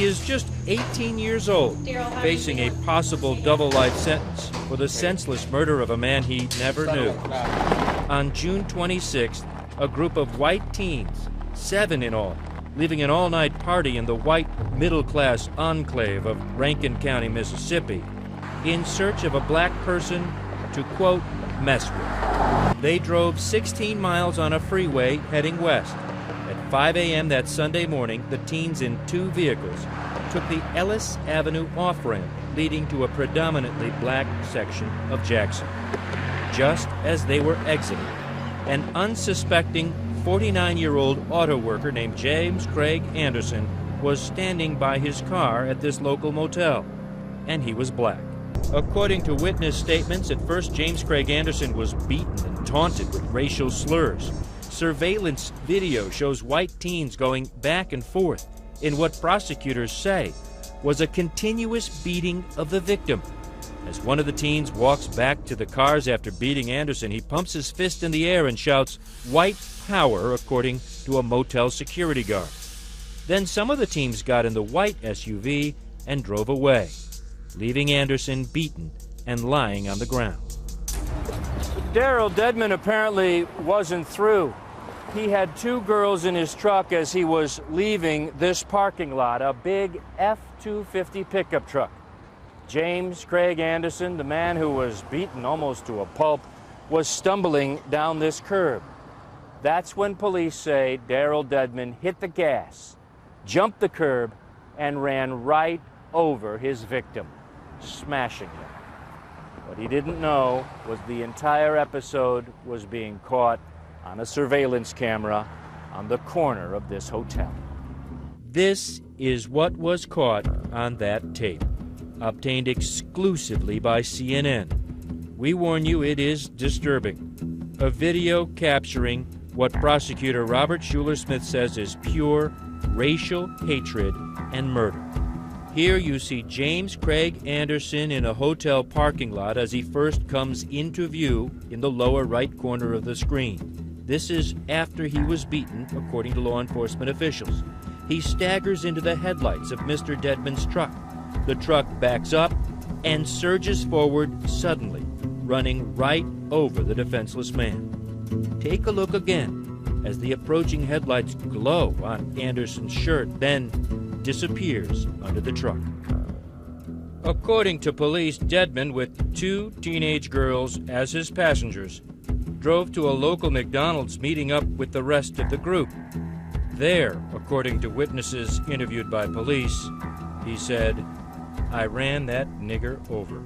He is just 18 years old, facing a possible double life sentence for the senseless murder of a man he never knew. On June 26th, a group of white teens, 7 in all, leaving an all-night party in the white middle-class enclave of Rankin County, Mississippi, in search of a black person to, quote, mess with. They drove 16 miles on a freeway heading west. At 5 a.m. that Sunday morning, the teens in 2 vehicles took the Ellis Avenue off-ramp leading to a predominantly black section of Jackson. Just as they were exiting, an unsuspecting 49-year-old auto worker named James Craig Anderson was standing by his car at this local motel, and he was black. According to witness statements, at first James Craig Anderson was beaten and taunted with racial slurs. Surveillance video shows white teens going back and forth in what prosecutors say was a continuous beating of the victim. As one of the teens walks back to the cars after beating Anderson, he pumps his fist in the air and shouts, "White power," according to a motel security guard. Then some of the teens got in the white SUV and drove away, leaving Anderson beaten and lying on the ground. Daryl Dedmon apparently wasn't through. He had 2 girls in his truck as he was leaving this parking lot, a big F-250 pickup truck. James Craig Anderson, the man who was beaten almost to a pulp, was stumbling down this curb. That's when police say Daryl Dedmon hit the gas, jumped the curb, and ran right over his victim, smashing him. What he didn't know was the entire episode was being caught on a surveillance camera on the corner of this hotel. This is what was caught on that tape, obtained exclusively by CNN. We warn you, it is disturbing. A video capturing what prosecutor Robert Schuler Smith says is pure racial hatred and murder. Here you see James Craig Anderson in a hotel parking lot as he first comes into view in the lower right corner of the screen. This is after he was beaten, according to law enforcement officials. He staggers into the headlights of Mr. Dedmon's truck. The truck backs up and surges forward suddenly, running right over the defenseless man. Take a look again as the approaching headlights glow on Anderson's shirt, then disappears under the truck. According to police, Dedmon, with 2 teenage girls as his passengers, drove to a local McDonald's, meeting up with the rest of the group. There, according to witnesses interviewed by police, he said, "I ran that nigger over."